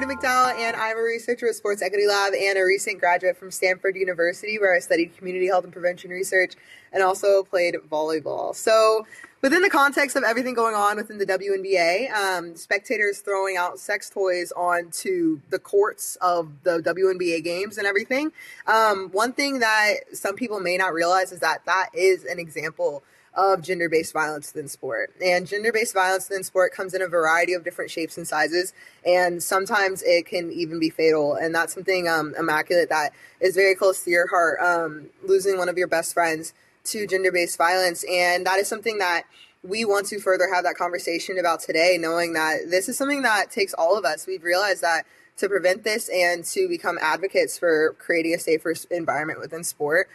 Charity McDowell, and I'm a researcher with Sports Equity Lab and a recent graduate from Stanford University, where I studied community health and prevention research and also played volleyball. So within the context of everything going on within the WNBA, spectators throwing out sex toys onto the courts of the WNBA games and everything, one thing that some people may not realize is that that is an example of gender-based violence within sport. And gender-based violence within sport comes in a variety of different shapes and sizes, and sometimes it can even be fatal. And that's something, Immaculate, that is very close to your heart, losing one of your best friends to gender-based violence. And that is something that we want to further have that conversation about today, knowing that this is something that takes all of us. We've realized that to prevent this and to become advocates for creating a safer environment within sport,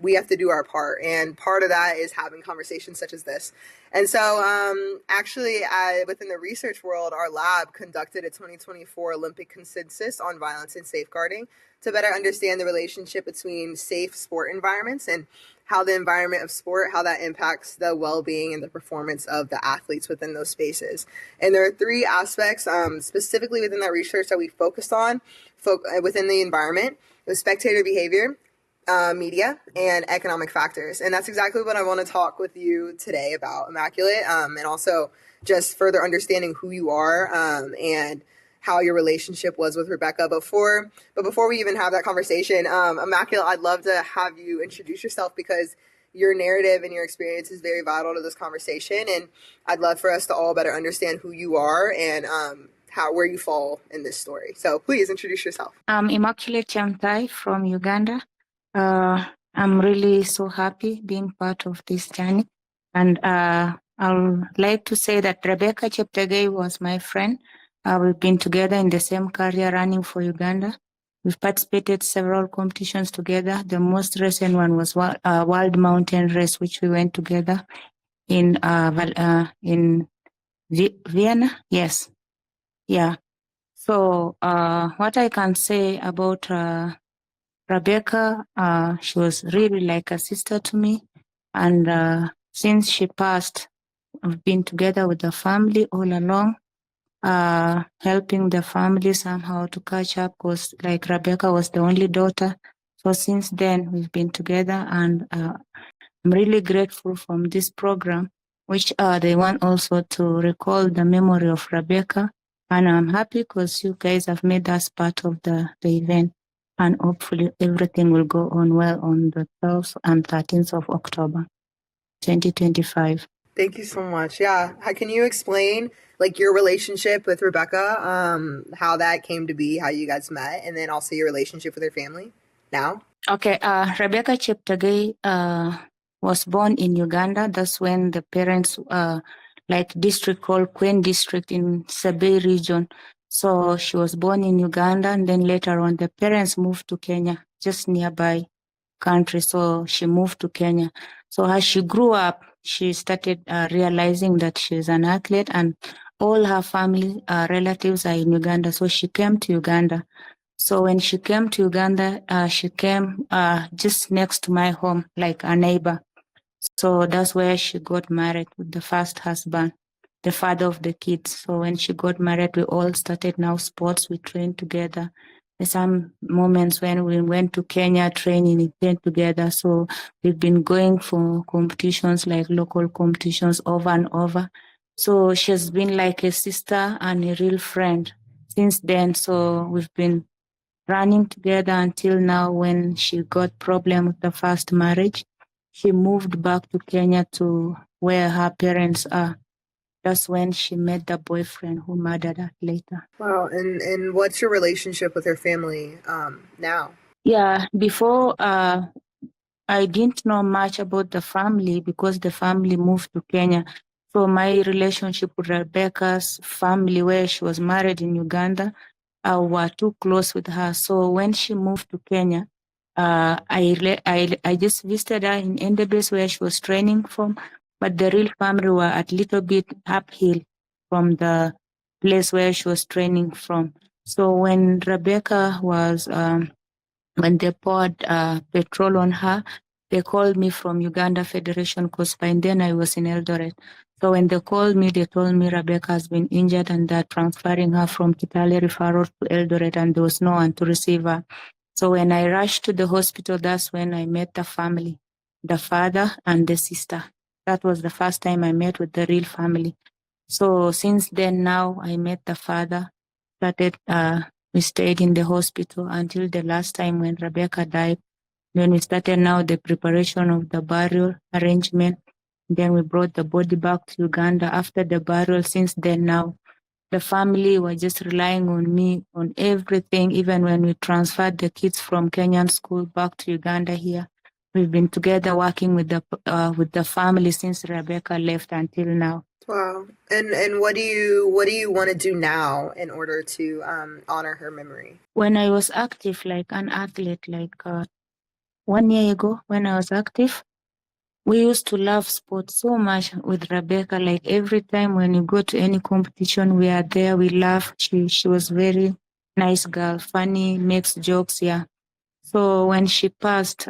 we have to do our part. And part of that is having conversations such as this. And so actually, within the research world, our lab conducted a 2024 Olympic consensus on violence and safeguarding to better understand the relationship between safe sport environments and how the environment of sport, how that impacts the well-being and the performance of the athletes within those spaces. And there are three aspects specifically within that research that we focused on within the environment: the spectator behavior, media, and economic factors. And that's exactly what I want to talk with you today about, Immaculate, and also just further understanding who you are and how your relationship was with Rebecca before. But before we even have that conversation, Immaculate, I'd love to have you introduce yourself, because your narrative and your experience is very vital to this conversation. And I'd love for us to all better understand who you are and where you fall in this story. So please introduce yourself. I'm Immaculate Chemutai from Uganda. I'm really so happy being part of this journey. And I would like to say that Rebecca Cheptegei was my friend. We've been together in the same career running for Uganda. We've participated several competitions together. The most recent one was World Mountain Race, which we went together in Vienna. Yes. Yeah. So what I can say about Rebecca, she was really like a sister to me. And since she passed, I've been together with the family all along, helping the family somehow to catch up, because like Rebecca was the only daughter. So since then, we've been together, and I'm really grateful from this program, which they want also to recall the memory of Rebecca. And I'm happy because you guys have made us part of the event. And hopefully everything will go on well on the 12th and 13th of October, 2025. Thank you so much. Yeah. Can you explain like your relationship with Rebecca, how that came to be, how you guys met, and then also your relationship with her family now? Okay. Rebecca Cheptegei was born in Uganda. That's when the parents, like district called Queen District in Sabei region. So she was born in Uganda, and then later on the parents moved to Kenya, just nearby country. So she moved to Kenya. So as she grew up, she started realizing that she's an athlete, and all her family relatives are in Uganda. So she came to Uganda. So when she came to Uganda, she came just next to my home, like a neighbor. So that's where she got married with the first husband, the father of the kids. So when she got married, we all started now sports. We trained together. There's some moments when we went to Kenya training together. So we've been going for competitions, like local competitions, over and over. So she's been like a sister and a real friend since then. So we've been running together until now. When she got problem with the first marriage, she moved back to Kenya to where her parents are. That's when she met the boyfriend who murdered her later. Wow. And what's your relationship with her family now? Yeah, before I didn't know much about the family because the family moved to Kenya. So my relationship with Rebecca's family, where she was married in Uganda, were too close with her. So when she moved to Kenya, I just visited her in Endebess where she was training from, but the real family were a little bit uphill from the place where she was training from. So when Rebecca was, when they poured petrol on her, they called me from Uganda Federation because by then I was in Eldoret. So when they called me, they told me Rebecca has been injured and they're transferring her from Kitale referral to Eldoret and there was no one to receive her. So when I rushed to the hospital, that's when I met the family, the father and the sister. That was the first time I met with the real family. So since then now I met the father, we stayed in the hospital until the last time when Rebecca died. Then we started now the preparation of the burial arrangement. Then we brought the body back to Uganda after the burial. Since then now, the family were just relying on me on everything, even when we transferred the kids from Kenyan school back to Uganda here. We've been together working with the family since Rebecca left until now. Wow. And what do you want to do now in order to honor her memory? When I was active, like an athlete, like 1 year ago when I was active, we used to love sports so much with Rebecca. Like every time when you go to any competition, we are there, we laugh. She was very nice girl, funny, makes jokes, yeah. So when she passed,